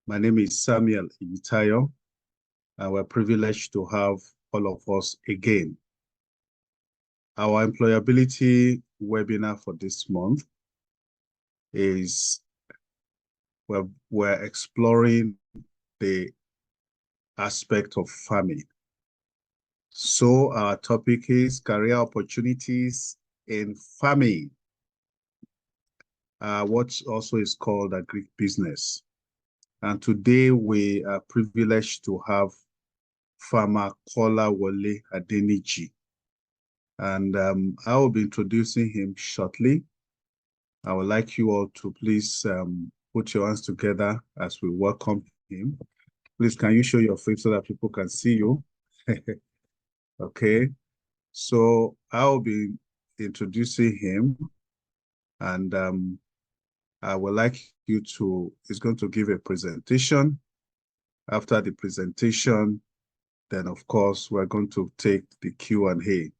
My name is Samuel Itayo, and we're privileged to have all of us again. Our employability webinar for this month is we're exploring the aspect of farming. So our topic is career opportunities in farming, what also is called agribusiness. And today we are privileged to have Farmer Kola Adeniji. And I will be introducing him shortly. I would like you all to please put your hands together as we welcome him. Please, can you show your face so that people can see you? Okay. So I'll be introducing him, and I would like you to, he's going to give a presentation. After the presentation, then of course, we're going to take the Q&A.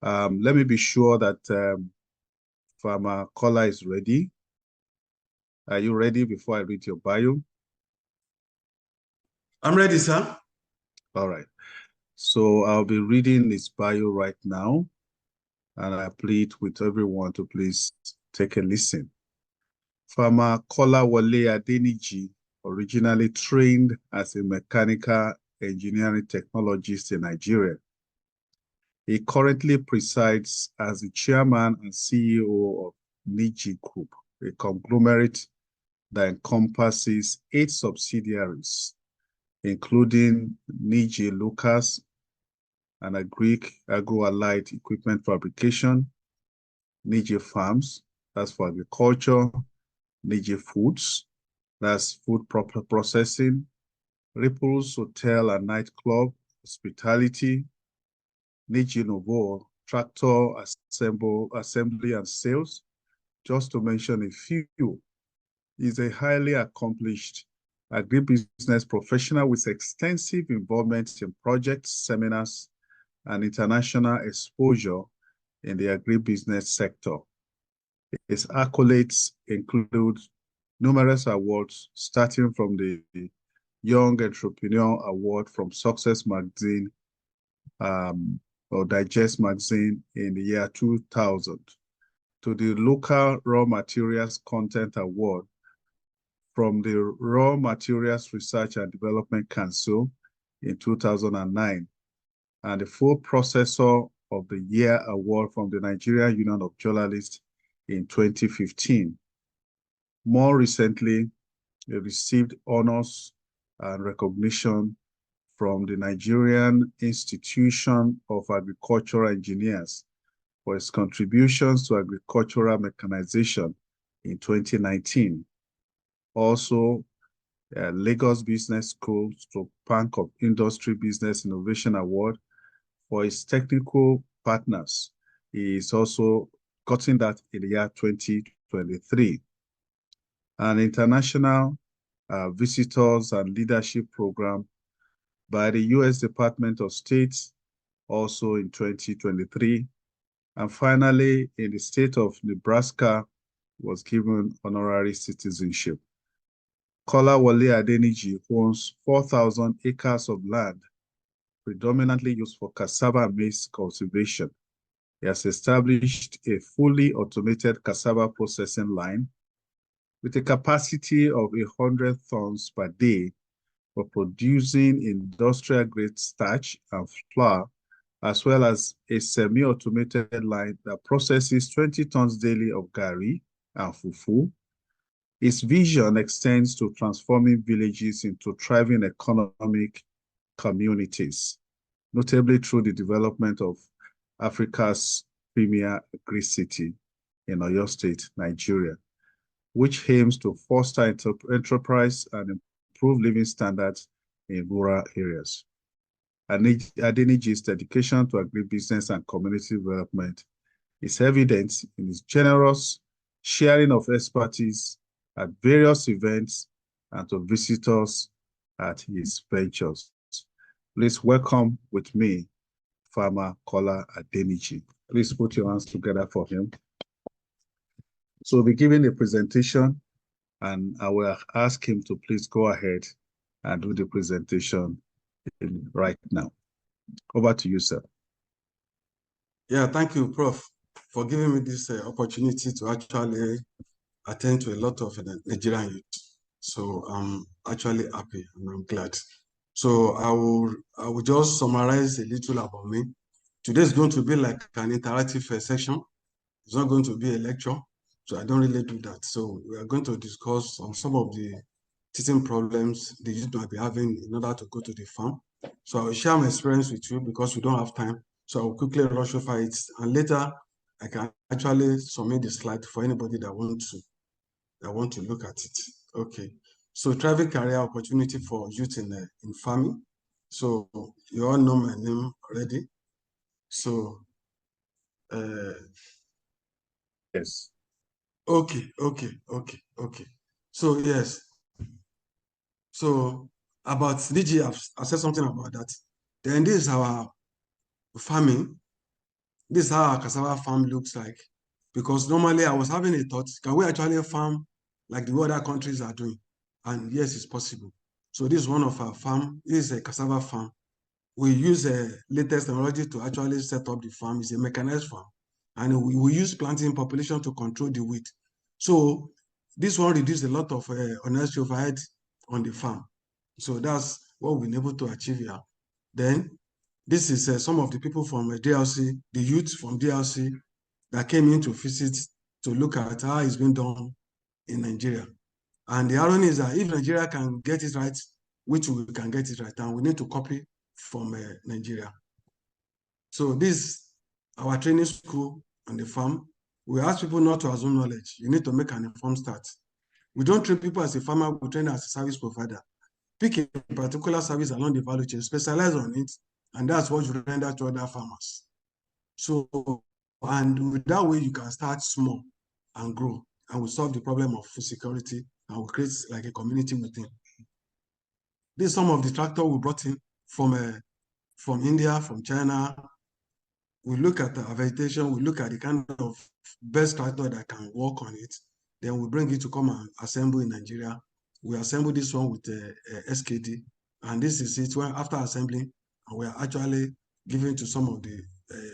Let me be sure that Farmer Kola is ready. Are you ready before I read your bio? I'm ready, sir. All right. So I'll be reading his bio right now, and I plead with everyone to please take a listen. Farmer Kola Adeniji originally trained as a mechanical engineering technologist in Nigeria. He currently presides as the chairman and CEO of Niji Group, a conglomerate that encompasses 8 subsidiaries, including Niji Lucas, and a Greek agro-allied equipment fabrication, Niji Farms, that's for agriculture, Niji Foods, that's food processing, Ripples Hotel and Nightclub, hospitality, Niji Novo, tractor assembly and sales, just to mention a few. He's a highly accomplished agribusiness professional with extensive involvement in projects, seminars, and international exposure in the agribusiness sector. His accolades include numerous awards, starting from the Young Entrepreneur Award from Success Magazine or Digest Magazine in the year 2000, to the Local Raw Materials Content Award from the Raw Materials Research and Development Council in 2009, and the Food Processor of the Year Award from the Nigerian Union of Journalists in 2015. More recently, he received honors and recognition from the Nigerian Institution of Agricultural Engineers for his contributions to agricultural mechanization in 2019. Also, Lagos Business School Bank of Industry Business Innovation Award for his technical partners. He is also gotten that in the year 2023. An international visitors and leadership program by the U.S. Department of State, also in 2023. And finally, in the state of Nebraska, was given honorary citizenship. Kola Adeniji owns 4,000 acres of land, predominantly used for cassava and maize cultivation. He has established a fully automated cassava processing line with a capacity of 100 tons per day for producing industrial-grade starch and flour, as well as a semi-automated line that processes 20 tons daily of gari and fufu. His vision extends to transforming villages into thriving economic communities, notably through the development of Africa's premier agri-city in Oyo State, Nigeria, which aims to foster enterprise and improve living standards in rural areas. Adeniji's dedication to agribusiness and community development is evident in his generous sharing of expertise at various events and to visitors at his ventures. Please welcome with me, Farmer Kola Adeniji. Please put your hands together for him. So we'll be giving a presentation, and I will ask him to please go ahead and do the presentation right now. Over to you, sir. Yeah, thank you, Prof, for giving me this opportunity to actually attend to a lot of Nigerian youth. So I'm actually happy and I'm glad. So I will just summarize a little about me. Today is going to be like an interactive session. It's not going to be a lecture, so I don't really do that. So we are going to discuss on some of the teaching problems the youth might be having in order to go to the farm. So I will share my experience with you because we don't have time. So I will quickly rush over it, and later I can actually submit the slide for anybody that want to look at it. Okay. So thriving career opportunity for youth in farming. So you all know my name already. So yes. Okay. So yes. So about Niji, I've said something about that. Then this is our farming. This is how our cassava farm looks like. Because normally I was having a thought, can we actually farm like the other countries are doing? And yes, it's possible. So this is one of our farm. This is a cassava farm. We use a latest technology to actually set up the farm. It's a mechanized farm. And we use planting population to control the weed. So this one reduced a lot of unnecessary overhead on the farm. So that's what we've been able to achieve here. Then this is some of the people from DRC, the youth from DRC that came in to visit to look at how it's been done in Nigeria. And the irony is that if Nigeria can get it right, which we can get it right, and we need to copy from Nigeria. So this, our training school on the farm, we ask people not to assume knowledge. You need to make an informed start. We don't train people as a farmer, we train as a service provider. Pick a particular service along the value chain, specialize on it, and that's what you render to other farmers. So, and with that way, you can start small and grow, and we solve the problem of food security, and we create like a community within. This is some of the tractor we brought in from India, from China. We look at the vegetation, we look at the kind of best tractor that can work on it. Then we bring it to come and assemble in Nigeria. We assemble this one with SKD, and this is it. When after assembling, and we are actually giving to some of the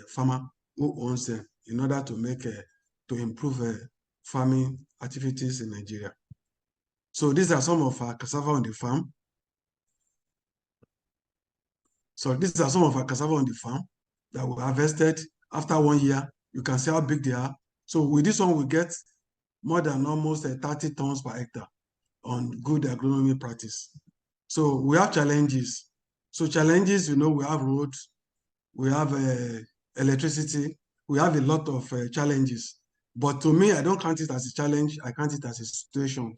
farmer who owns them in order to make to improve farming activities in Nigeria. So these are some of our cassava on the farm. So these are some of our cassava on the farm that we harvested. After 1 year, you can see how big they are. So with this one, we get more than almost 30 tons per hectare on good agronomy practice. So we have challenges. So challenges, we have roads, we have electricity, we have a lot of challenges. But to me, I don't count it as a challenge, I count it as a situation.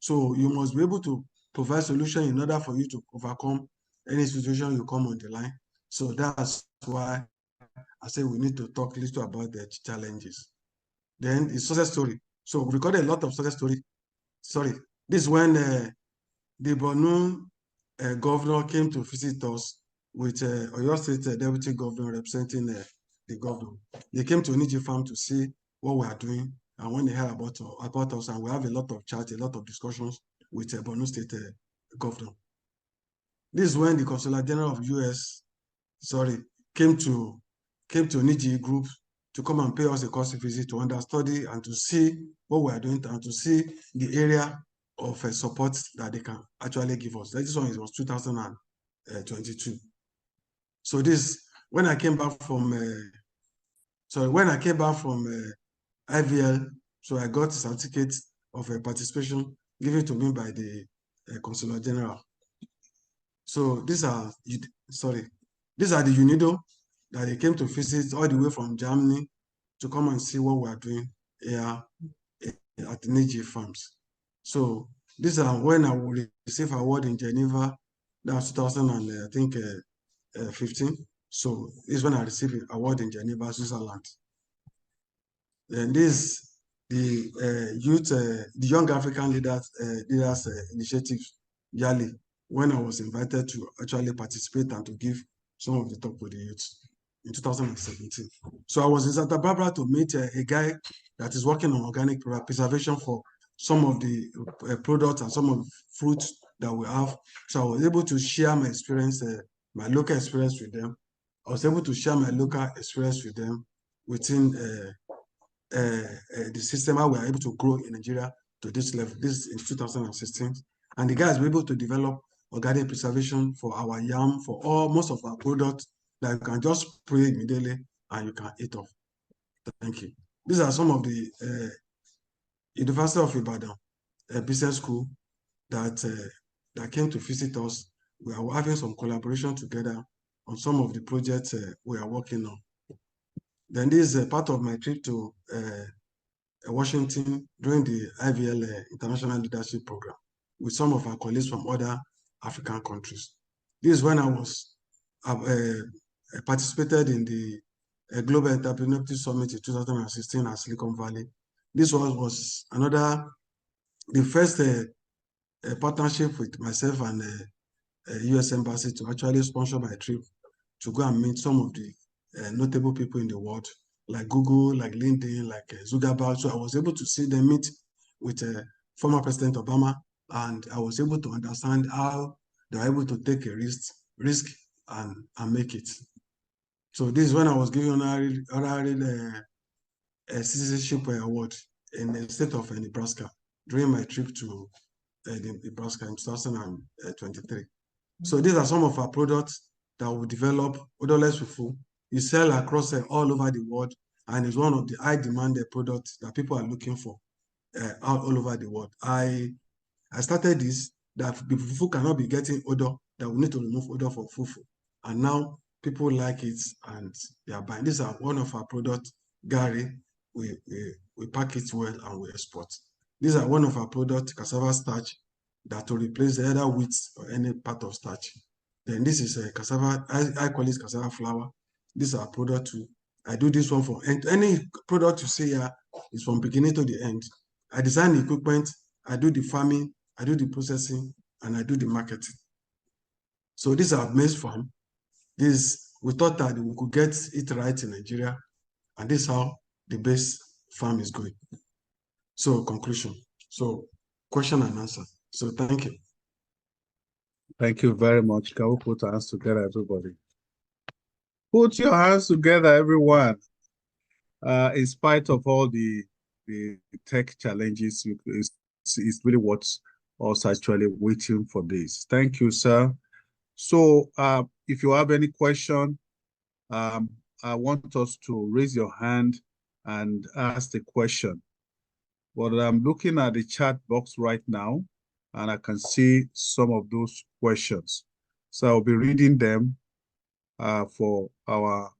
So you must be able to provide solution in order for you to overcome any situation you come on the line. So that's why I say we need to talk a little about the challenges. Then the success story. So we recorded a lot of success story. Sorry, this is when the Borno governor came to visit us with Oyo State Deputy Governor representing the governor. They came to Niji Farm to see what we are doing, and when they heard about us, and we have a lot of chat, a lot of discussions with Borno State Governor. This is when the Consular General of US, came to Niji Group to come and pay us a course visit to understudy and to see what we are doing and to see the area of support that they can actually give us. This one was 2022. So this, when I came back from IVL, so I got a certificate of participation given to me by the Consular General. So these are the UNIDO that they came to visit all the way from Germany to come and see what we are doing here at Niji Farms. So these are when I will receive award in Geneva. That's 2015. So this is when I received an award in Geneva, Switzerland. And this the Young African Leaders Initiative yearly, when I was invited to actually participate and to give some of the talk with the youth in 2017. So I was in Santa Barbara to meet a guy that is working on organic preservation for some of the products and some of the fruits that we have. So I was able to share my experience, my local experience with them. I was able to share my local experience with them within the system, how we are able to grow in Nigeria to this level. This is in 2016. And the guys were able to develop organic preservation for our yam, for most of our products that you can just spray immediately and you can eat off. Thank you. These are some of the University of Ibadan business school that came to visit us. We are having some collaboration together on some of the projects we are working on. Then this is part of my trip to Washington during the IVL International Leadership Program with some of our colleagues from other African countries. This is when I was participated in the Global Entrepreneurship Summit in 2016 at Silicon Valley. This was the first partnership with myself and US Embassy to actually sponsor my trip to go and meet some of the notable people in the world, like Google, like LinkedIn, like Zuckerberg. So I was able to see them meet with former President Obama, and I was able to understand how they are able to take a risk and make it. So this is when I was given honorary citizenship award in the state of Nebraska during my trip to Nebraska in 2023. So these are some of our products that we develop, odorless fufu. We sell across all over the world, and it's one of the high demand products that people are looking for all over the world. I started this that the fufu cannot be getting odor, that we need to remove odor for fufu. And now people like it and they are buying. These are one of our products, Gary. We pack it well and we export. These are one of our products, cassava starch, that will replace either wheat or any part of starch. Then this is a cassava, I call it cassava flour. This is our product too. I do this one for any product you see here is from beginning to the end. I design the equipment, I do the farming, I do the processing, and I do the marketing. So this is our maize farm. We thought that we could get it right in Nigeria, and this is how the base farm is going. So conclusion. So question and answer. So thank you. Thank you very much. Can we put our hands together, everybody? Put your hands together, everyone. In spite of all the tech challenges, it's really what's us actually waiting for this. Thank you, sir. So if you have any question, I want us to raise your hand and ask the question. But I'm looking at the chat box right now, and I can see some of those questions. So I'll be reading them for our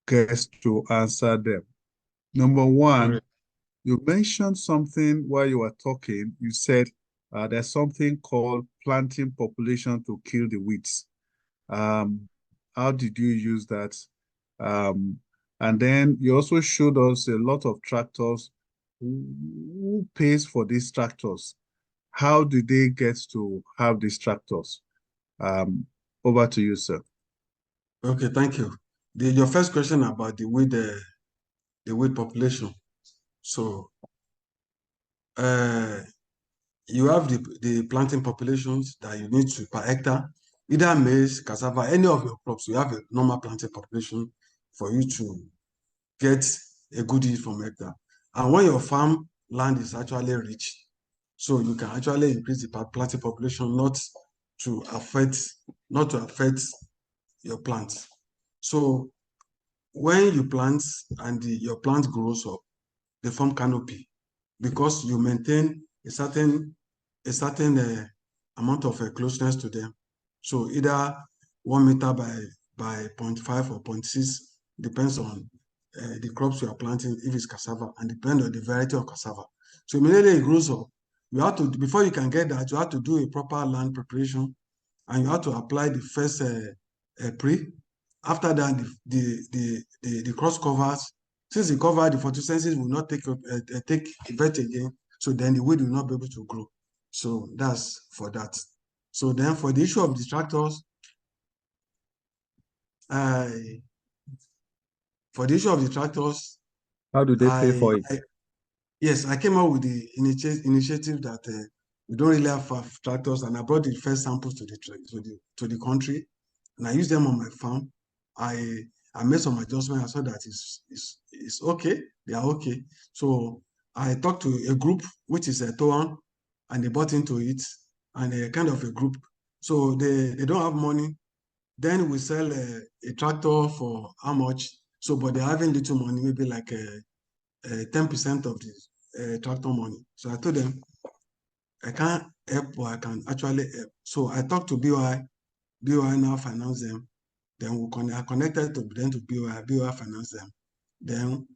guests to answer them. Number one, you mentioned something while you were talking. You said there's something called planting population to kill the weeds. How did you use that? And then you also showed us a lot of tractors. Who pays for these tractors? How do they get to have these tractors? Over to you, sir. Okay, thank you. Your first question about the weed population. So you have the planting populations that you need to per hectare, either maize, cassava, any of your crops. You have a normal planting population for you to get a good yield from hectare. And when your farm land is actually rich, so you can actually increase the planting population not to affect your plants. So when you plant and your plant grows up, they form canopy because you maintain a certain amount of closeness to them. So either 1 meter by 0.5 or 0.6, depends on the crops you are planting, if it's cassava, and depend on the variety of cassava. So immediately it grows up, you have to, before you can get that, you have to do a proper land preparation, and you have to apply the first pre. After that, the cross covers. Since the cover, the photosynthesis will not take effect again, so then the weed will not be able to grow. So that's for that. So then for the issue of the tractors, how do they pay for it? Yes, I came out with the initiative that we don't really have tractors, and I brought the first samples to the country, and I used them on my farm. I made some adjustments. I saw that it's okay. They are okay. So I talked to a group which is a Toan, and they bought into it, and a kind of a group. So they don't have money. Then we sell a tractor for how much? So, but they're having little money, maybe like 10% of the tractor money. So I told them, I can't help, but I can actually help. So I talked to BOI. BOI now finance them. Then I connected to them to BOI. BOI finance them. Then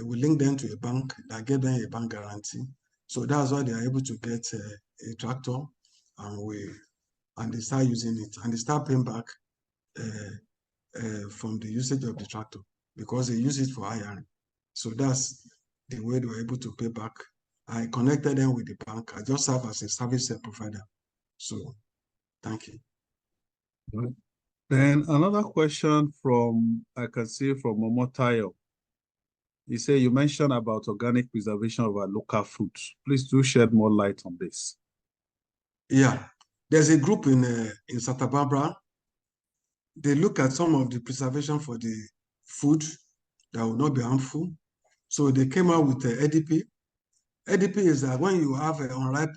we link them to a bank that gave them a bank guarantee. So that's why they are able to get a tractor, and they start using it, and they start paying back from the usage of the tractor, because they use it for hiring. So that's the way they were able to pay back. I connected them with the bank. I just serve as a service provider. So thank you. Right. Then another question from, I can see from Momotayo. He said, you mentioned about organic preservation of our local foods. Please do shed more light on this. Yeah, there's a group in Santa Barbara. They look at some of the preservation for the food that will not be harmful. So they came out with ADP. ADP is that when you have unripe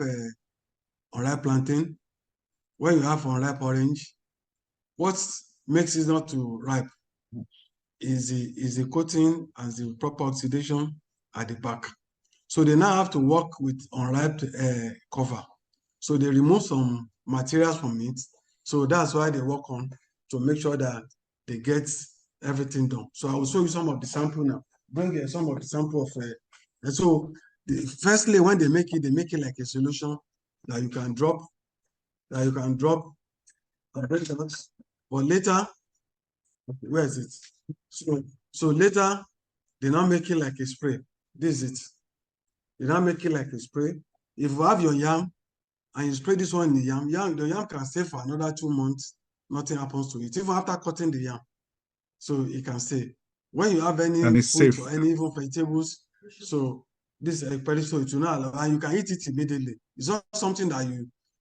plantain, when you have unripe orange, what makes it not to ripe is the coating and the proper oxidation at the back. So they now have to work with unripe cover. So they remove some materials from it. So that's why they work on to make sure that they get everything done. So I will show you some of the sample now. Bring some of the sample of. And so firstly, when they make it like a solution that you can drop, that you can drop. But later, where is it? So later, they now make it like a spray. This is it. They now make it like a spray. If you have your yam and you spray this one in the yam can stay for another 2 months. Nothing happens to it. Even after cutting the yam, so it can stay. When you have any And it's fruit safe. or any even vegetables, so this so it will not allow, and you can eat it immediately. It's not something that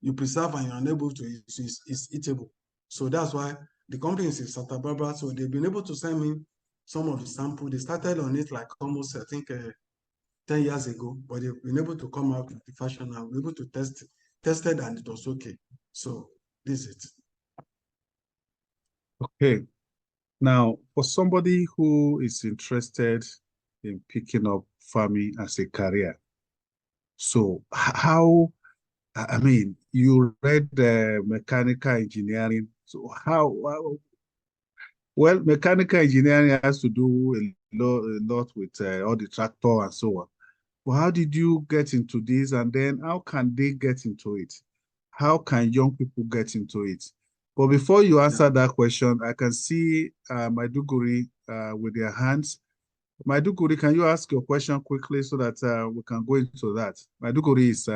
you preserve and you're unable to eat. It's eatable. So that's why the company is in Santa Barbara. So they've been able to send me some of the sample. They started on it like almost, I think, 10 years ago, but they've been able to come out with the fashion now. We're able to test it, and it was okay. So this is it. Okay. Now, for somebody who is interested in picking up farming as a career, so how, I mean, you read mechanical engineering. So well, mechanical engineering has to do a lot with all the tractor and so on. Well, how did you get into this? And then how can they get into it? How can young people get into it? But before you answer that question, I can see Maiduguri with their hands. Maiduguri, can you ask your question quickly so that we can go into that? Maiduguri is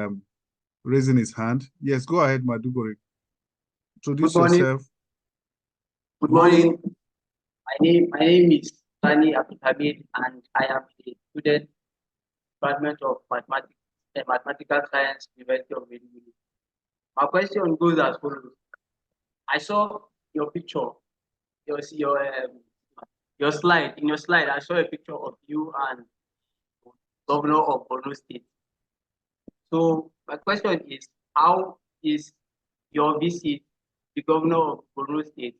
raising his hand. Yes, go ahead, Maiduguri. Good Introduce morning. yourself. Good morning. My name is Sani Abdulhamid, and I am a student Department of Mathematics and Mathematical Science, University of Maiduguri. My question goes as follows: I saw your picture, your slide. In your slide, I saw a picture of you and Governor of Borno State. So my question is, how is your visit, the Governor of Borno State,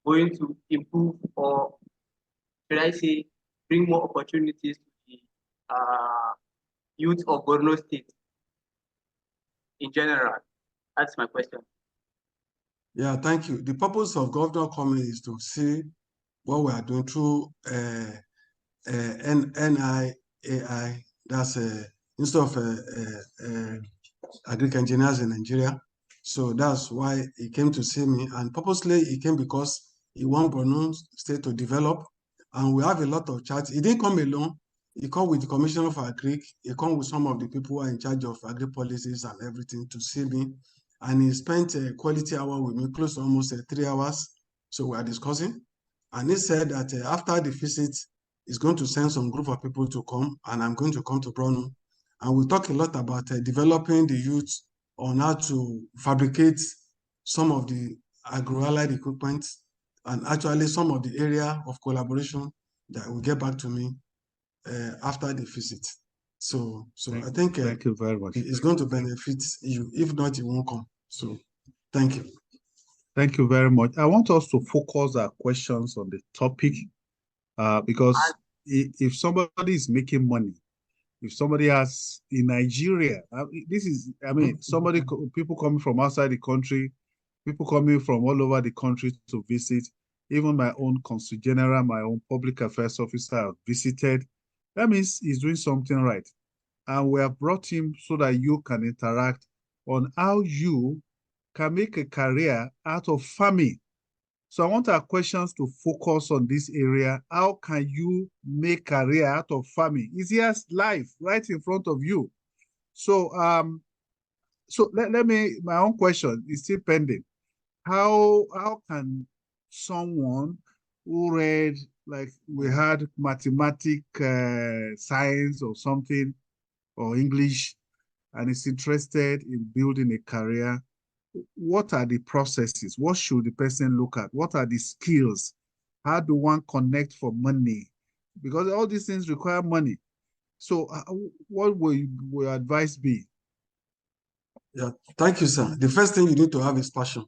going to improve, or should I say, bring more opportunities to the youth of Borno State in general? That's my question. Yeah, thank you. The purpose of Governor coming is to see what we are doing through NIAI, that's Institute of Agric Engineers in Nigeria. So that's why he came to see me. And purposely, he came because he wants Borno State to develop. And we have a lot of chats. He didn't come alone. He come with the Commissioner of Agric. He come with some of the people who are in charge of agri policies and everything to see me. And he spent a quality hour with me, close to almost 3 hours. So we are discussing. And he said that after the visit, he's going to send some group of people to come, and I'm going to come to Borno And we talk a lot about developing the youth on how to fabricate some of the agro-allied equipment and actually some of the area of collaboration that will get back to me after the visit. So I think thank you very much. it's going to benefit you. If not, you won't come. So thank you. Thank you very much. I want us to focus our questions on the topic because if somebody is making money, if somebody has in Nigeria, somebody, people coming from outside the country, people coming from all over the country to visit, even my own consul general, my own public affairs officer have visited. That means he's doing something right. And we have brought him so that you can interact on how you can make a career out of farming. So I want our questions to focus on this area. How can you make career out of farming? It's just life right in front of you. So let me, my own question is still pending. How can someone who read, like we had mathematics, science or something, or English, and is interested in building a career, what are the processes? What should the person look at? What are the skills? How do one connect for money? Because all these things require money. So what will your advice be? Yeah, thank you, sir. The first thing you need to have is passion.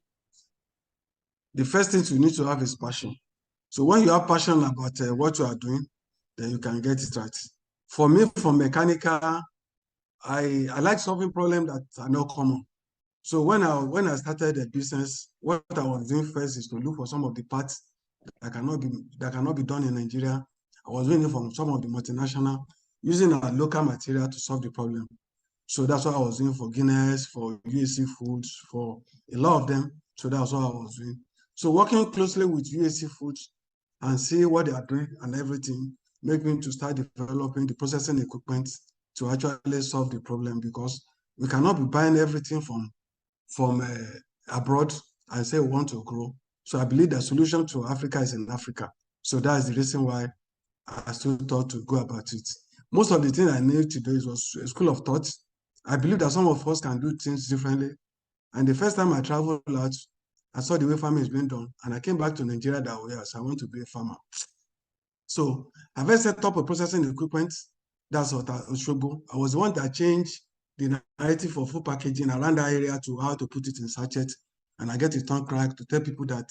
The first thing you need to have is passion. So when you have passion about what you are doing, then you can get it right. For me, from mechanical, I like solving problems that are not common. So when I started the business, what I was doing first is to look for some of the parts that cannot be done in Nigeria. I was doing it from some of the multinational, using our local material to solve the problem. So that's what I was doing for Guinness, for UAC Foods, for a lot of them. So that's what I was doing. So working closely with UAC Foods and see what they are doing and everything, make me to start developing the processing equipment to actually solve the problem, because we cannot be buying everything from abroad and say we want to grow. So I believe the solution to Africa is in Africa. So that's the reason why I still thought to go about it. Most of the things I need to do is a school of thought. I believe that some of us can do things differently. And the first time I traveled out, I saw the way farming is being done. And I came back to Nigeria that way, so I want to be a farmer. So I've set up a processing equipment. That's what I was the one that changed the narrative for food packaging around that area to how to put it in sachet. And I get a tongue crack to tell people that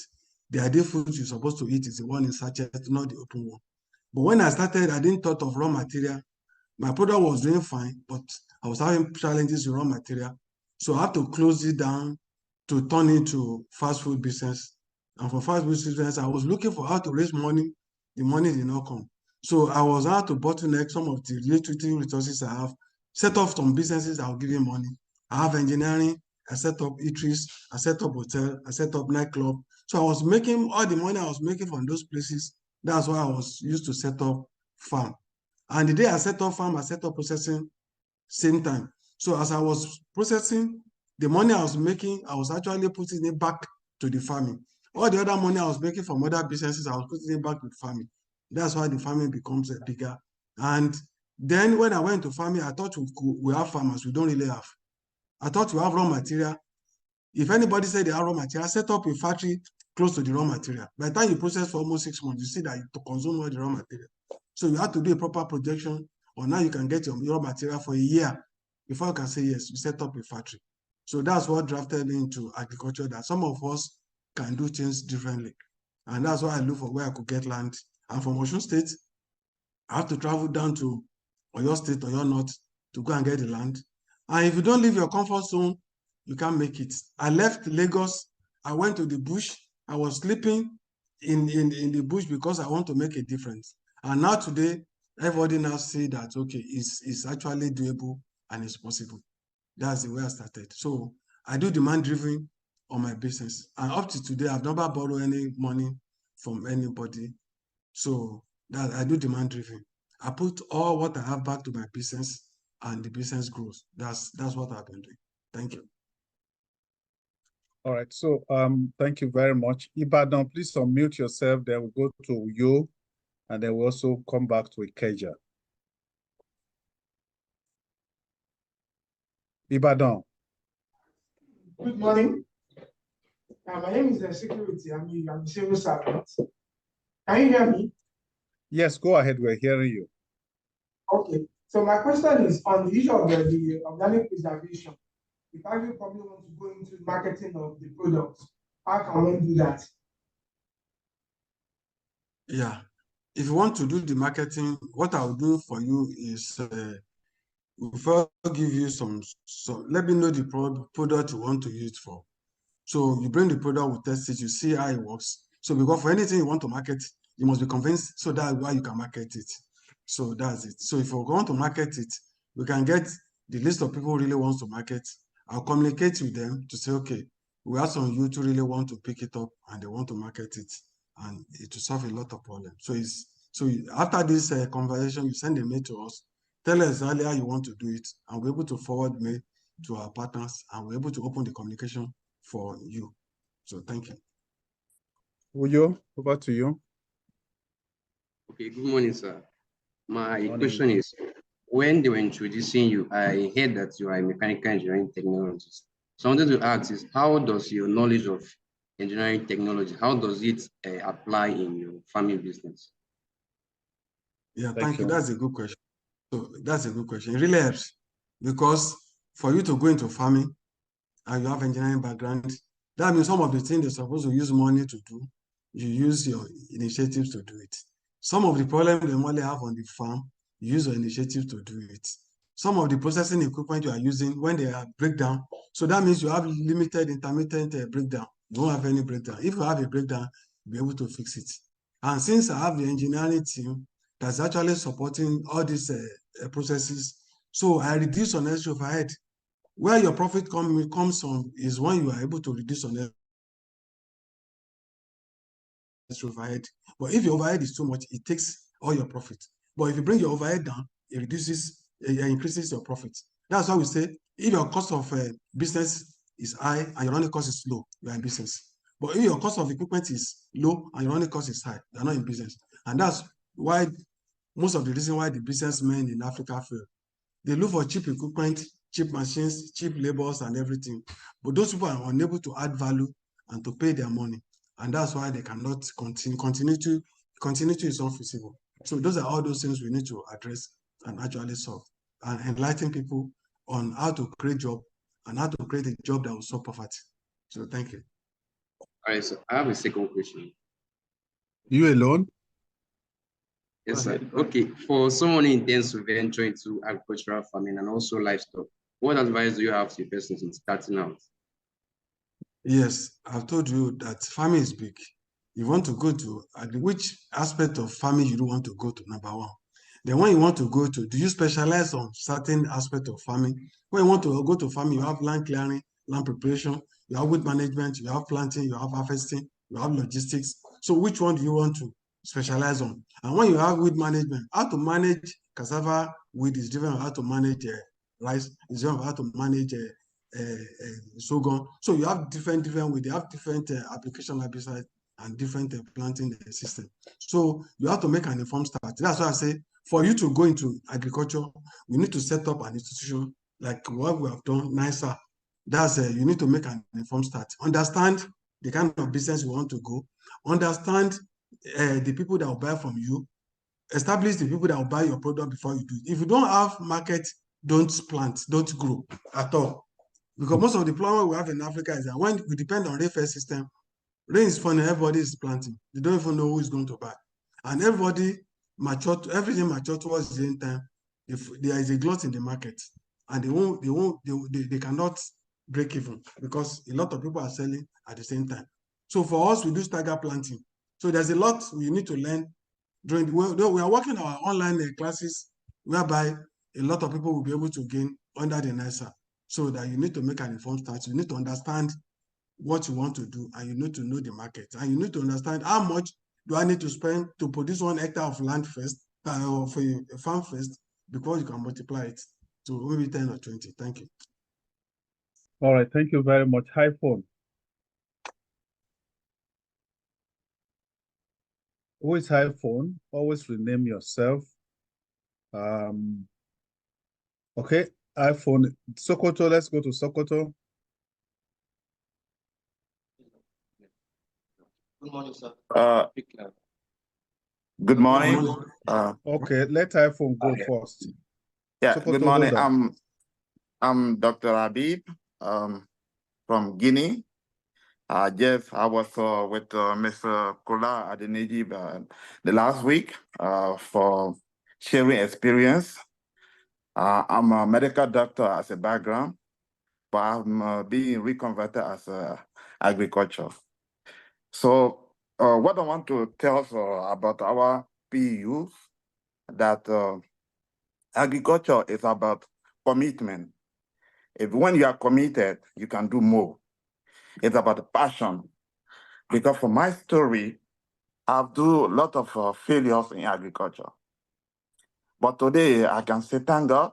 the ideal food you're supposed to eat is the one in sachet, not the open one. But when I started, I didn't thought of raw material. My product was doing fine, but I was having challenges with raw material. So I had to close it down to turn into fast food business. And for fast food business, I was looking for how to raise money. The money did not come. So I was out to bottleneck some of the little resources I have, set up some businesses that will give you money. I have engineering, I set up eateries, I set up hotel, I set up nightclub. So I was making all the money I was making from those places. That's why I was used to set up farm. And the day I set up farm, I set up processing same time. So as I was processing, the money I was making, I was actually putting it back to the farming. All the other money I was making from other businesses, I was putting it back with farming. That's why the farming becomes bigger. And then when I went to farming, I thought we have farmers. We don't really have. I thought we have raw material. If anybody said they have raw material, set up a factory close to the raw material. By the time you process for almost 6 months, you see that you consume all the raw material. So you have to do a proper projection, or now you can get your raw material for a year before you can say, yes, you set up a factory. So that's what drafted me into agriculture, that some of us can do things differently. And that's why I look for where I could get land. And from Osun State, I have to travel down to Oyo State, Oyo North, to go and get the land. And if you don't leave your comfort zone, you can't make it. I left Lagos, I went to the bush, I was sleeping in the bush because I want to make a difference. And now today, everybody now see that, okay, it's actually doable and it's possible. That's the way I started. So I do demand-driven on my business. And up to today, I've never borrowed any money from anybody. So that I do demand-driven. I put all what I have back to my business and the business grows. That's what I've been doing. Thank you. All right. So thank you very much. Ibadan, please unmute yourself. Then we'll go to you, and then we'll also come back to Ikeja. Ibadan. Good morning. My name is Security. I'm a civil servant. Can you hear me? Yes, go ahead. We're hearing you. Okay. So my question is on the issue of the organic preservation. If I probably want to go into marketing of the products, how can we do that? Yeah. If you want to do the marketing, what I'll do for you is before I give you let me know the product you want to use it for. So you bring the product, we test it, you see how it works. So because for anything you want to market, you must be convinced so that's why you can market it. So that's it. So if you want to market it, we can get the list of people who really wants to market. I'll communicate with them to say, okay, we have some youth who really want to pick it up and they want to market it, and it will solve a lot of problems. After this conversation, you send a mail to us, tell us earlier you want to do it, and we're able to forward mail to our partners, and we're able to open the communication for you. So thank you. Uyo, over to you. Okay, good morning, sir. My Morning. question is, when they were introducing you, I heard that you are a mechanical engineering technologist. So I wanted to ask is, how does your knowledge of engineering technology, how does it apply in your family business? Yeah, thank you. That's a good question. So that's a good question. It really helps because for you to go into farming and you have engineering background, that means some of the things they're supposed to use money to do, you use your initiatives to do it. Some of the problems they only have on the farm, you use your initiative to do it. Some of the processing equipment you are using, when they are breakdown, so that means you have limited intermittent breakdown. You won't have any breakdown. If you have a breakdown, you'll be able to fix it. And since I have the engineering team that's actually supporting all these processes, so I reduce unnecessary overhead. Where your profit comes from is when you are able to reduce unnecessary overhead. But if your overhead is too much, it takes all your profit. But if you bring your overhead down, it increases your profit. That's why we say if your cost of business is high and your running cost is low, you are in business. But if your cost of equipment is low and your running cost is high, you are not in business. And that's why most of the reason why the businessmen in Africa fail. They look for cheap equipment, cheap machines, cheap labors, and everything. But those people are unable to add value and to pay their money. And that's why they cannot continue. Continuity is not feasible. So those are all those things we need to address and actually solve and enlighten people on how to create job and how to create a job that will solve poverty. So thank you. All right, so I have a second question. You alone? Yes, sir. Okay, for someone who intends to venture into agricultural farming and also livestock, what advice do you have to a person in starting out? Yes, I've told you that farming is big. You want to go to which aspect of farming you do want to go to, number one. Then when you want to go to, do you specialize on certain aspect of farming? When you want to go to farming, you have land clearing, land preparation, you have wood management, you have planting, you have harvesting, you have logistics. So which one do you want to specialize on? And when you have wood management, how to manage cassava weed is different from how to manage rice, is different from how to manage sorghum. So you have different ways. They have different application herbicides and different planting system. So you have to make an informed start. That's why I say for you to go into agriculture, we need to set up an institution like what we have done, NISA. That's you need to make an informed start. Understand the kind of business you want to go. Understand the people that will buy from you. Establish the people that will buy your product before you do it. If you don't have market, don't plant, don't grow at all. Because most of the problem we have in Africa is that when we depend on rainfall system, rain is funny, everybody is planting. They don't even know who is going to buy. And everything mature towards the end time. If there is a glut in the market and they cannot break even because a lot of people are selling at the same time. So for us, we do stagger planting. So there's a lot we need to learn during we are working our online classes whereby a lot of people will be able to gain under the NISA. So that you need to make an informed start. You need to understand what you want to do, and you need to know the market, and you need to understand how much do I need to spend to produce 1 hectare of land first, of a farm first, before you can multiply it to maybe 10 or 20. Thank you. All right, thank you very much. Hi, phone. Who is high phone? Always rename yourself. Okay, iPhone. Sokoto, let's go to Sokoto. Good morning, sir. Good morning. Okay, let iPhone go first. Yeah, Sokoto, good morning. hold on. I'm Dr. Habib from Guinea. Jeff, I was with Mr. Kola Adeniji the last week for sharing experience. I'm a medical doctor as a background, but I'm being reconverted as agriculture. So what I want to tell us about our PUs, that agriculture is about commitment. When you are committed, you can do more. It's about passion. Because for my story, I've done a lot of failures in agriculture. But today I can say thank God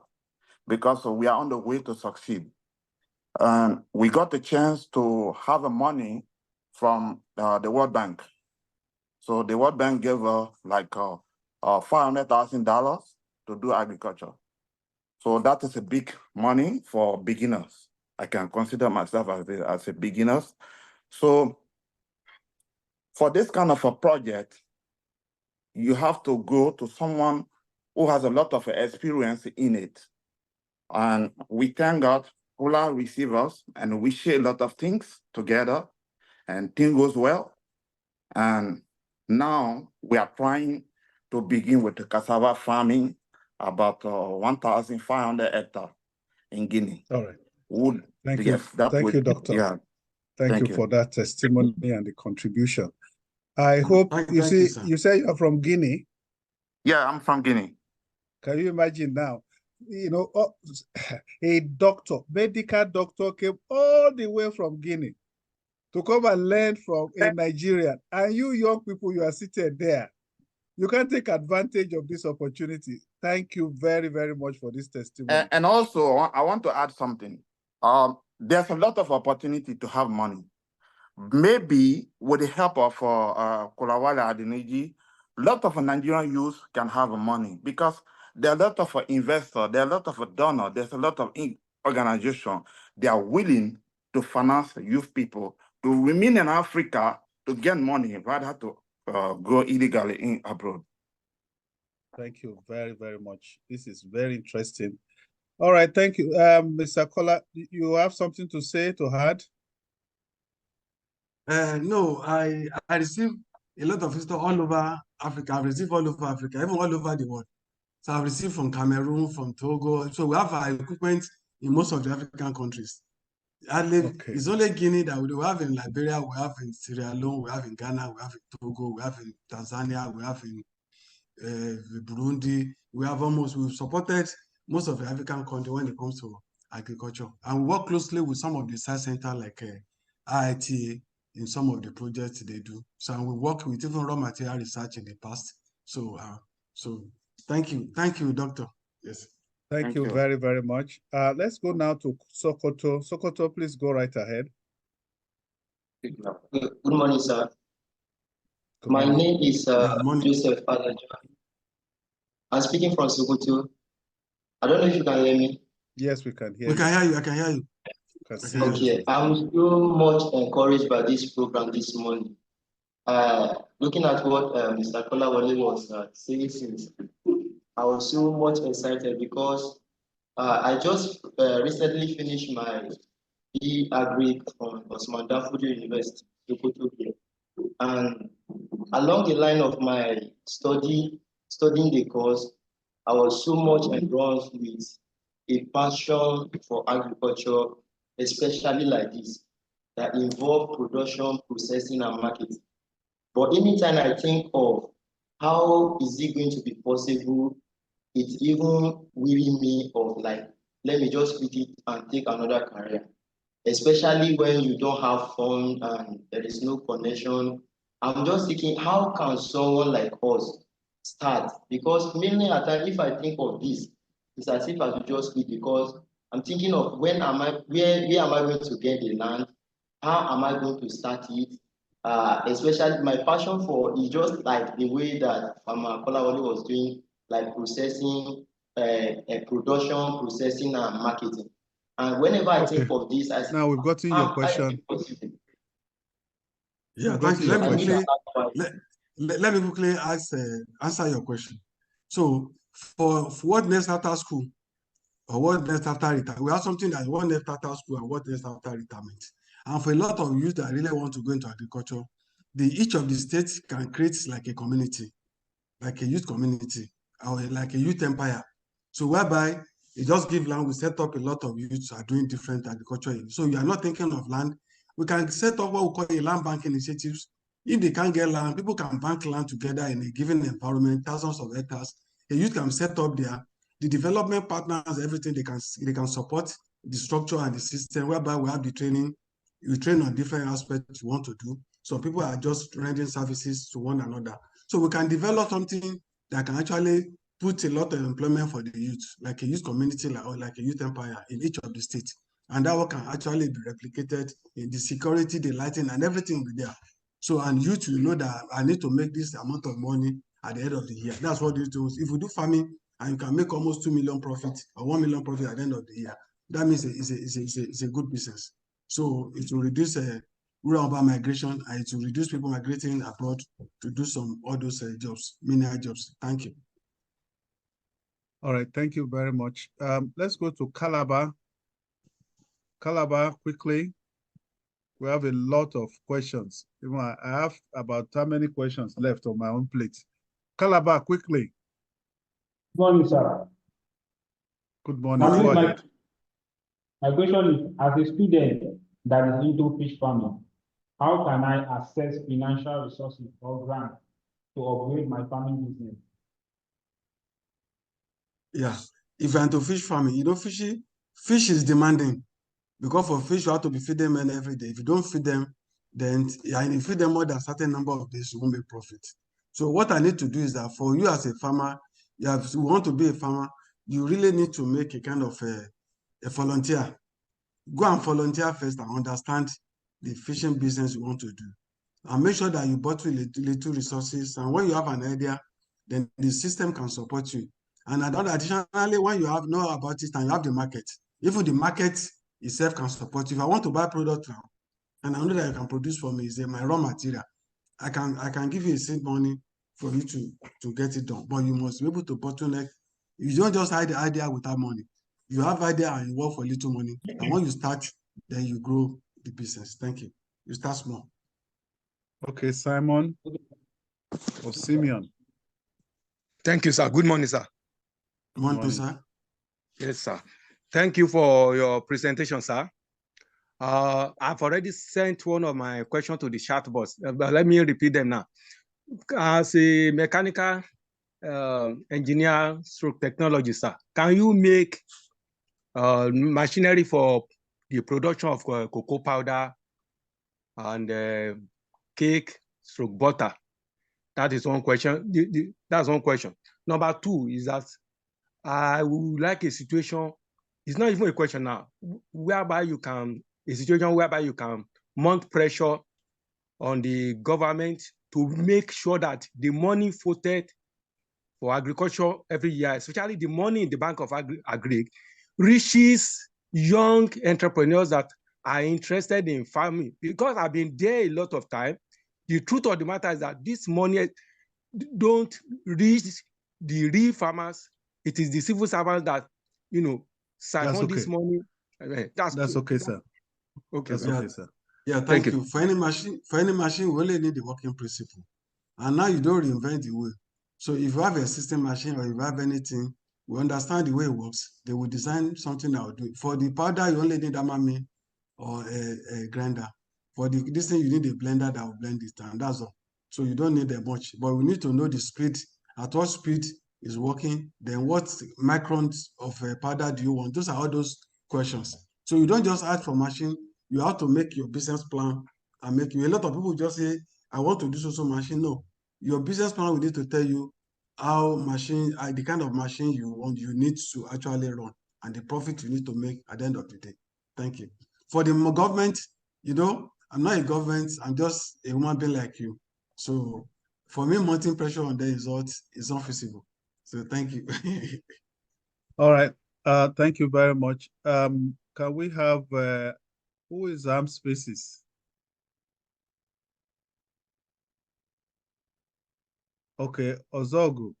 because we are on the way to succeed. And we got the chance to have money from the World Bank. So the World Bank gave like $500,000 to do agriculture. So that is a big money for beginners. I can consider myself as a beginner. So for this kind of a project, you have to go to someone who has a lot of experience in it. And we thank God, Kola receive us, and we share a lot of things together, and things goes well. And now we are trying to begin with the cassava farming, about 1,500 hectares in Guinea. All right. Would, Thank yes, you. that Thank would, you, Doctor. Yeah. Thank you for that testimony and the contribution. I hope you say you are from Guinea. Yeah, I'm from Guinea. Can you imagine now? You know, a doctor, medical doctor came all the way from Guinea to come and learn from a Nigerian. And you young people, you are seated there. You can take advantage of this opportunity. Thank you very, very much for this testimony. And also, I want to add something. There's a lot of opportunity to have money. Maybe with the help of Kola Adeniji, a lot of Nigerian youth can have money because there are a lot of investors, there are a lot of donors, there's a lot of organizations. They are willing to finance youth people to remain in Africa to get money rather to go illegally in abroad. Thank you very, very much. This is very interesting. All right, thank you. Mr. Kola, you have something to say, to add? No, I receive a lot of visitors all over Africa. I've received all over Africa, even all over the world. So I've received from Cameroon, from Togo. So we have our equipment in most of the African countries. Okay. It's only Guinea that we have in Liberia, we have in Sierra Leone, we have in Ghana, we have in Togo, we have in Tanzania, we have in Burundi. We've supported most of the African countries when it comes to agriculture. And we work closely with some of the science centers like IIT in some of the projects they do. So we work with even raw material research in the past. So thank you, Doctor. Yes. Thank you very, very much. Let's go now to Sokoto. Sokoto, please go right ahead. Good morning, sir. My name is Joseph Adeniji. I'm speaking from Sokoto. I don't know if you can hear me. Yes, we can hear you. We can hear you. I can hear you. Okay, I'm so much encouraged by this program this morning. Looking at what Mr. Kola was saying since, I was so much excited because I just recently finished my Agri from Osman Danfodio University, Sokoto here. And along the line of my studying the course, I was so much engrossed with a passion for agriculture, especially like this, that involve production, processing, and marketing. But anytime I think of how is it going to be possible, it even weary me of like, let me just quit it and take another career. Especially when you don't have fun and there is no connection. I'm just thinking, how can someone like us start? Because mainly at times, if I think of this, it's as if I should just quit because I'm thinking of where am I going to get the land? How am I going to start it? Especially my passion for is just like the way that Farmer Kola was doing, like processing production, processing, and marketing. And whenever I think of this, I say, now we've gotten your question. Yeah, We've thank gotten you. your Let me question. quickly let me quickly answer your question. So for what next after school or what next after retirement, we have something that what next after school and what next after retirement. And for a lot of youth that really want to go into agriculture, each of the states can create like a community, like a youth community or like a youth empire. So whereby you just give land, we set up a lot of youths are doing different agriculture. So you are not thinking of land. We can set up what we call a land bank initiatives. If they can't get land, people can bank land together in a given environment, thousands of hectares. A youth can set up there. The development partners, everything they can support the structure and the system, whereby we have the training. You train on different aspects you want to do. So people are just rendering services to one another. So we can develop something that can actually put a lot of employment for the youth, like a youth community or like a youth empire in each of the states. And that work can actually be replicated in the security, the lighting, and everything will be there. So, and youth will know that I need to make this amount of money at the end of the year. That's what you do. If you do farming and you can make almost 2 million profit or 1 million profit at the end of the year, that means it's a good business. So it will reduce rural urban migration, and it will reduce people migrating abroad to do all those jobs, menial jobs. Thank you. All right, thank you very much. Let's go to Calabar. Calabar, quickly. We have a lot of questions. I have about how many questions left on my own plate? Calabar, quickly. Good morning, sir. Good morning. Go ahead. My question is, as a student that is into fish farming, how can I access financial resources or grants to upgrade my farming business? Yeah, if you're into fish farming, fish is demanding. Because for fish, you have to be feeding them every day. If you don't feed them, then and you feed them more than a certain number of days, you won't make profit. So what I need to do is that for you as a farmer, you want to be a farmer, you really need to make a kind of a volunteer. Go and volunteer first and understand the fishing business you want to do. And make sure that you bottle little resources. And when you have an idea, then the system can support you. And additionally, when you know about it and you have the market, even the market itself can support you. If I want to buy product now, and I know that you can produce for me, say my raw material, I can give you a seed money for you to get it done. But you must be able to bottleneck. You don't just hide the idea without money. You have idea and you work for little money. And when you start, then you grow the business. Thank you. You start small. Okay, Simon or Simeon. Thank you, sir. Good morning, sir. Good morning, sir. Yes, sir. Thank you for your presentation, sir. I've already sent one of my questions to the chat box, but let me repeat them now. As a mechanical engineer stroke technology, sir, can you make machinery for the production of cocoa powder and cake stroke butter? That is one question. That's one question. Number two is that I would like a situation, it's not even a question now, whereby you can mount pressure on the government to make sure that the money voted for agriculture every year, especially the money in the Bank of Agri, reaches young entrepreneurs that are interested in farming. Because I've been there a lot of time, the truth of the matter is that this money don't reach the real farmers. It is the civil servants that, siphon this money. That's okay, sir. Okay, that's okay, sir. Yeah, thank you. For any machine, we only need the working principle. And now you don't reinvent the wheel. So if you have a system machine or if you have anything, we understand the way it works. They will design something that will do it. For the powder, you only need a mammy or a grinder. For this thing, you need a blender that will blend it, and that's all. So you don't need that much. But we need to know the speed, at what speed is working, then what microns of powder do you want? Those are all those questions. So you don't just ask for machine, you have to make your business plan and make you. A lot of people just say, I want to do so machine. No, your business plan will need to tell you how the kind of machine you want, you need to actually run, and the profit you need to make at the end of the day. Thank you. For the government, I'm not a government, I'm just a human being like you. So for me, mounting pressure on the result is not feasible. So thank you. All right. Thank you very much. Can we have who is Armed Spaces? Okay, Ozogu.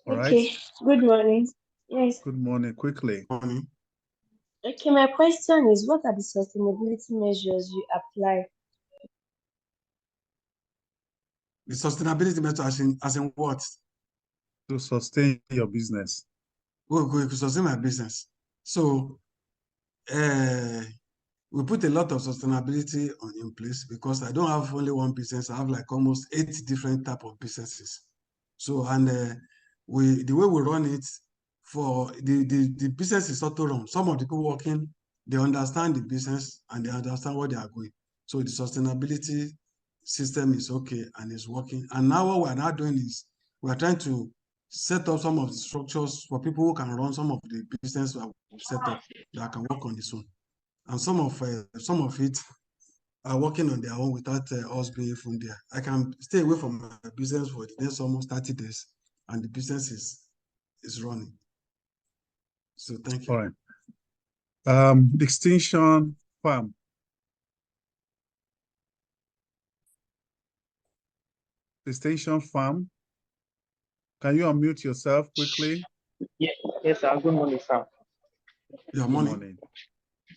All Okay, right. good morning. Yes. Good morning. Quickly. Morning. Okay, my question is, what are the sustainability measures you apply? The sustainability measure as in what? To sustain your business. To sustain my business. So we put a lot of sustainability in place because I don't have only one business. I have like almost 8 different type of businesses. So and the way we run it for the business is auto run. Some of the people working, they understand the business and they understand what they are going. So the sustainability system is okay and is working. And now what we are now doing is we are trying to set up some of the structures for people who can run some of the business that we've set up that can work on its own. And some of it are working on their own without us being from there. I can stay away from my business for the next almost 30 days, and the business is running. So thank you. All right. Extension Farm. Extension Farm. Can you unmute yourself quickly? Yes, sir. Good morning, sir. Yeah, Good morning. morning.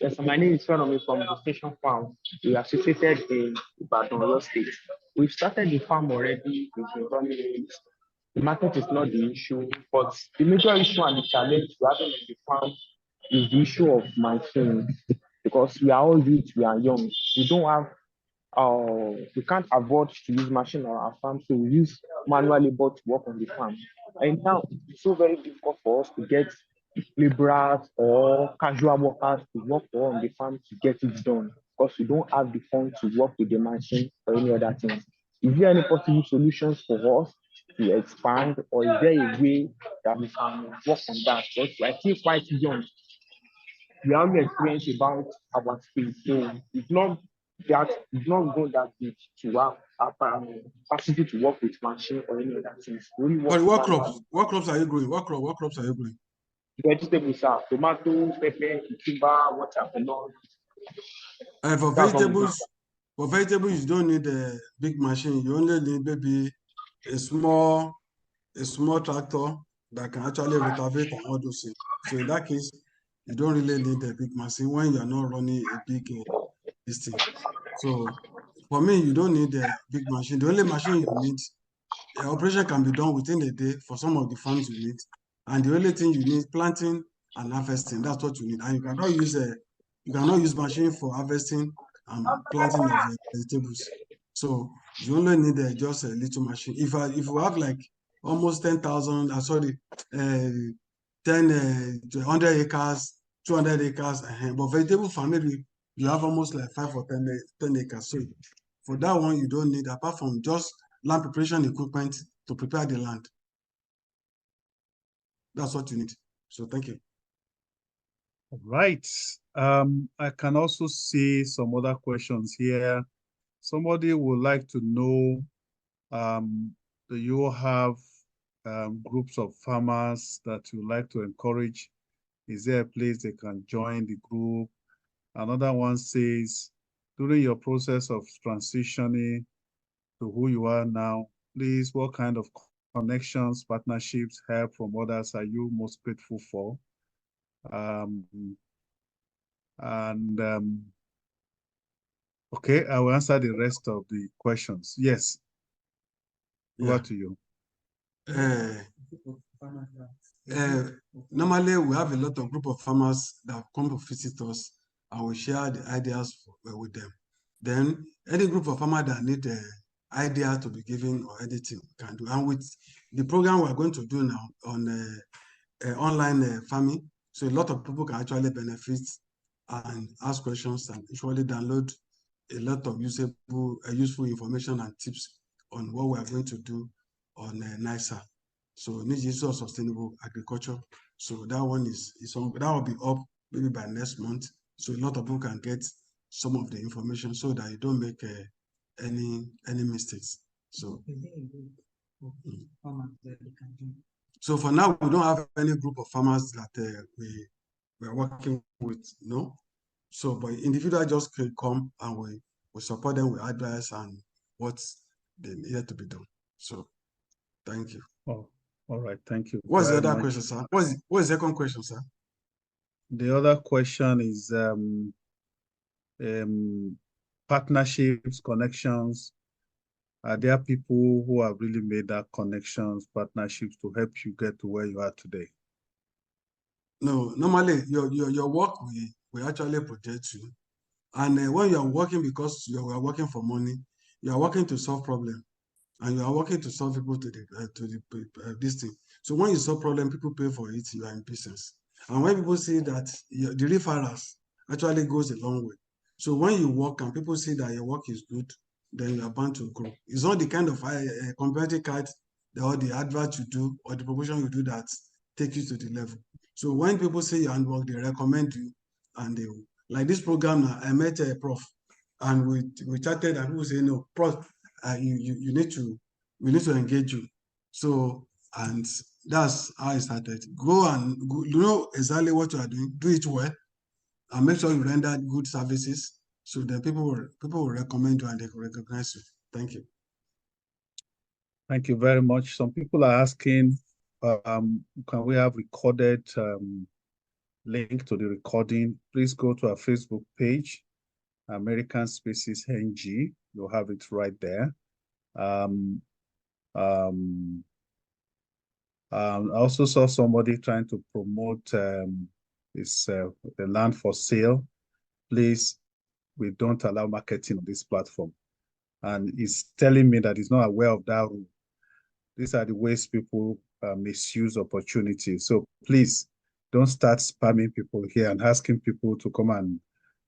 Yes, my name is Farmer from the Station Farm. We are situated in Ibadan, Oyo State. We've started the farm already. We've been running it. The market is not the issue, but the major issue and the challenge we're having in the farm is the issue of machines, because we are all youth, we are young. We don't have we can't afford to use machine on our farm, so we use manual labor to work on the farm. And now it's so very difficult for us to get laborers or casual workers to work on the farm to get it done because we don't have the funds to work with the machine or any other things. Is there any possible solutions for us to expand, or is there a way that we can work on that? Because we're still quite young. We have experience about our space, so it's not good that deep to have capacity to work with machine or any other things. We only work But what manually. crops? What crops are you growing? What crops are you growing? Vegetables are tomatoes, pepper, cucumber, watermelon. For That's what we do. vegetables, you don't need a big machine. You only need maybe a small tractor that can actually rotate and all those things. So in that case, you don't really need a big machine when you are not running a big this thing. So for me, you don't need a big machine. The only machine you need, operation can be done within a day for some of the farms you need. And the only thing you need, planting and harvesting. That's what you need. And you cannot use machine for harvesting and planting of vegetables. So you only need just a little machine. If you have like almost 10,000, 100 acres, 200 acres, but vegetable farm, maybe you have almost like 5 or 10 acres. So for that one, you don't need, apart from just land preparation equipment to prepare the land. That's what you need. So thank you. Right. I can also see some other questions here. Somebody would like to know, do you have groups of farmers that you like to encourage? Is there a place they can join the group? Another one says, during your process of transitioning to who you are now, please, what kind of connections, partnerships, help from others are you most grateful for? Okay, I will answer the rest of the questions. Yes, over to you. Normally, we have a lot of group of farmers that come to visit us and we share the ideas with them. Then any group of farmers that need the idea to be given or anything can do. And with the program we're going to do now on online farming, so a lot of people can actually benefit and ask questions and usually download a lot of useful information and tips on what we are going to do on NISA. So Niji Group Sustainable Agriculture. So that one that will be up maybe by next month. So a lot of people can get some of the information so that you don't make any mistakes. So farmers that they can do. So for now, we don't have any group of farmers that we are working with, no. So, but individual just can come and we support them with advice and what they needed to be done. So, thank you. Oh, all right. Thank you. What's the very other much. question, sir? What is the second question, sir? The other question is partnerships, connections. Are there people who have really made that connections, partnerships to help you get to where you are today? No, normally your work we actually project you. And when you are working because you are working for money, you are working to solve problem, and you are working to solve people to the this thing. So when you solve problem, people pay for it. You are in business, and when people see that the referrals actually goes a long way. So when you work and people see that your work is good, then you are bound to grow. It's not the kind of competitive card or the advert you do or the promotion you do that take you to the level. So when people see your handwork, they recommend you, and they like this program. I met a prof, and we chatted, and people say, no, prof, you need to, we need to engage you. So, and that's how I started. Go and go, you know exactly what you are doing, do it well, and make sure you render good services. So that people will recommend you and they will recognize you. Thank you. Thank you very much. Some people are asking, can we have recorded link to the recording? Please go to our Facebook page, American Spaces NG. You'll have it right there. I also saw somebody trying to promote the land for sale. Please, we don't allow marketing on this platform. And he's telling me that he's not aware of that rule. These are the ways people misuse opportunities. So please don't start spamming people here and asking people to come and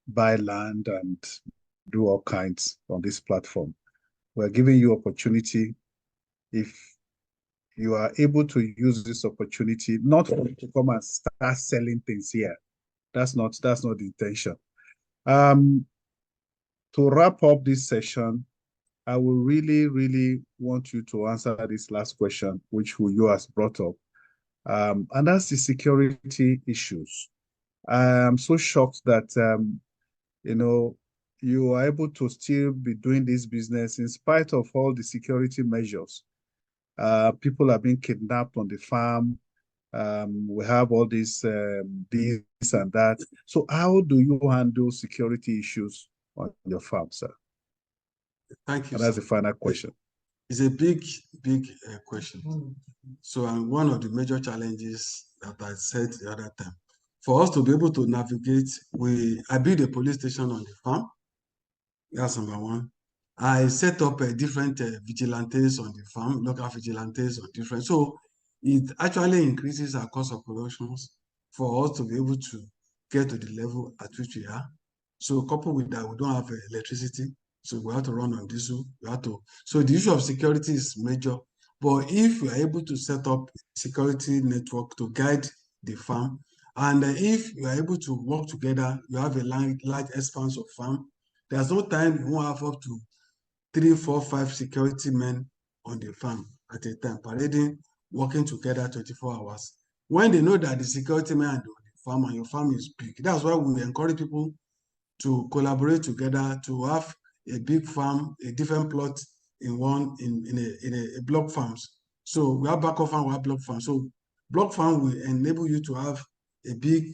buy land and do all kinds on this platform. We're giving you opportunity. If you are able to use this opportunity, not to come and start selling things here. That's not the intention. To wrap up this session, I will really, really want you to answer this last question, which you has brought up. And that's the security issues. I'm so shocked that, you are able to still be doing this business in spite of all the security measures. People are being kidnapped on the farm. We have all this and that. So how do you handle security issues on your farm, sir? Thank you. And that's the final question. It's a big question. So, and one of the major challenges that I said the other time, for us to be able to navigate, I built a police station on the farm. That's number one. I set up different vigilantes on the farm, local vigilantes on different. So it actually increases our cost of productions for us to be able to get to the level at which we are. So coupled with that, we don't have electricity. So we have to run on diesel. So the issue of security is major. But if we are able to set up security network to guide the farm, and if you are able to work together, you have a large expanse of farm, there's no time you won't have up to 3, 4, 5 security men on the farm at a time, parading, working together 24 hours. When they know that the security men are on the farm and your farm is big, that's why we encourage people to collaborate together to have a big farm, a different plot in a block farms. So we have backup farm, we have block farm. So block farm will enable you to have a big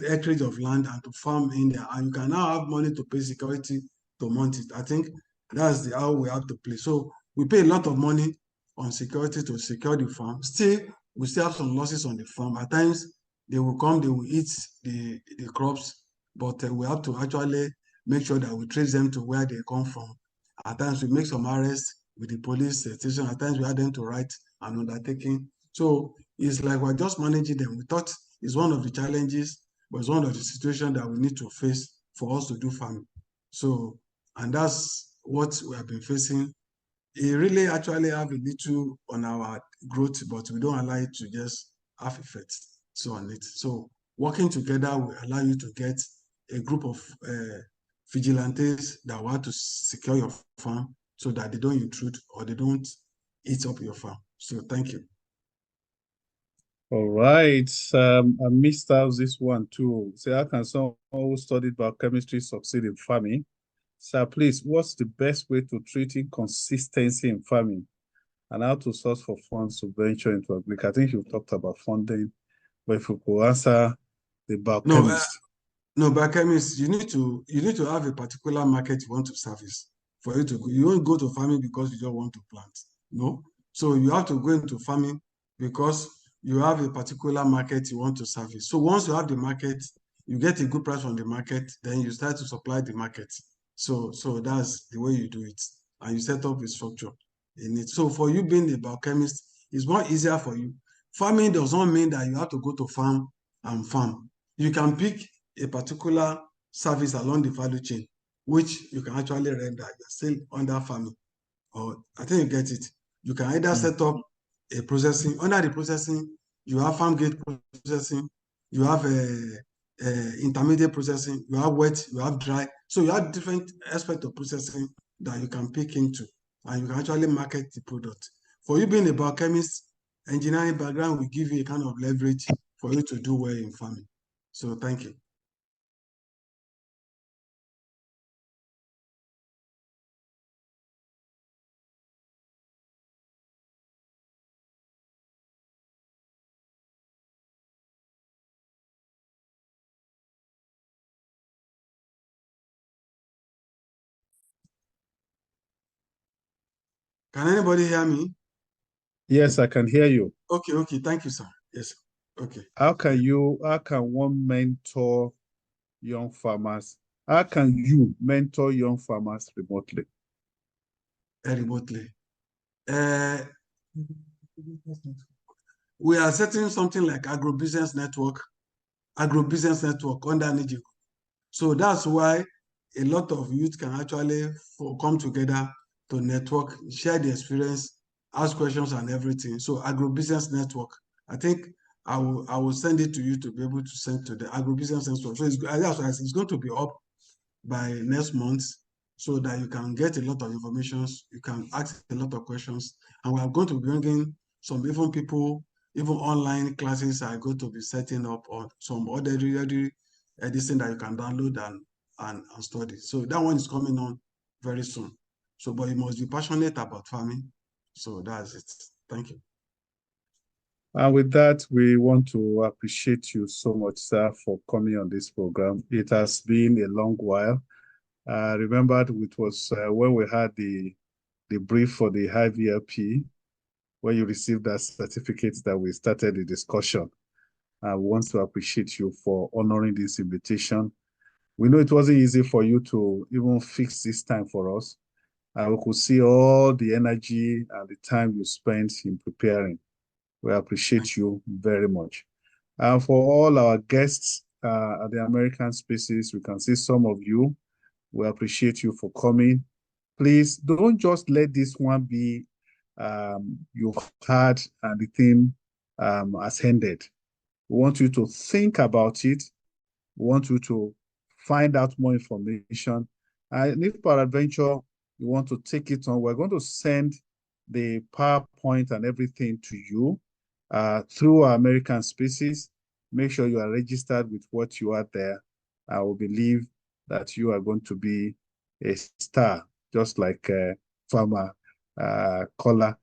acreage of land and to farm in there, and you can now have money to pay security to mount it. I think that's how we have to play. So we pay a lot of money on security to secure the farm. Still, we still have some losses on the farm. At times, they will come, they will eat the crops, but we have to actually make sure that we trace them to where they come from. At times, we make some arrests with the police station. At times, we ask them to write an undertaking. So it's like we're just managing them. We thought it's one of the challenges, but it's one of the situations that we need to face for us to do farming. So, and that's what we have been facing. It really actually have a little on our growth, but we don't allow it to just have effect on it. So working together will allow you to get a group of vigilantes that want to secure your farm so that they don't intrude or they don't eat up your farm. So thank you. All right. I missed out this one too. So how can someone who studied biochemistry succeed in farming? Sir, please, what's the best way to treat inconsistency in farming and how to source for funds to venture into agriculture? I think you've talked about funding, but if you could answer the biochemist. No, biochemist, you need to have a particular market you want to service for you to go. You don't go to farming because you don't want to plant. No. So you have to go into farming because you have a particular market you want to service. So once you have the market, you get a good price from the market, then you start to supply the market. So that's the way you do it. And you set up a structure in it. So for you being a biochemist, it's more easier for you. Farming does not mean that you have to go to farm and farm. You can pick a particular service along the value chain, which you can actually render. You're still under farming. Or I think you get it. You can either set up a processing. Under the processing, you have farm gate processing, you have a intermediate processing, you have wet, you have dry. So you have different aspects of processing that you can pick into, and you can actually market the product. For you being a biochemist, engineering background will give you a kind of leverage for you to do well in farming. So thank you. Can anybody hear me? Yes, I can hear you. Okay, thank you, sir. Yes, okay. How can one mentor young farmers? How can you mentor young farmers remotely? Remotely. We are setting something like agribusiness network under Niji Group. So that's why a lot of youth can actually come together to network, share the experience, ask questions and everything. So agribusiness network, I think I will send it to you to be able to send to the agribusiness network. So it's going to be up by next month so that you can get a lot of information, you can ask a lot of questions, and we are going to be bringing some even people, even online classes are going to be setting up on some other editing that you can download and study. So that one is coming on very soon. So, but you must be passionate about farming. So that's it. Thank you. And with that, we want to appreciate you so much, sir, for coming on this program. It has been a long while. Remembered it was when we had the brief for the IVLP, when you received that certificate that we started the discussion. I want to appreciate you for honoring this invitation. We know it wasn't easy for you to even fix this time for us. We could see all the energy and the time you spent in preparing. We appreciate you very much. And for all our guests at the American Spaces, we can see some of you. We appreciate you for coming. Please don't just let this one be you've had and the thing has ended. We want you to think about it. We want you to find out more information. And if peradventure you want to take it on, we're going to send the PowerPoint and everything to you through our American Spaces. Make sure you are registered with what you are there. I will believe that you are going to be a star, just like Farmer Kola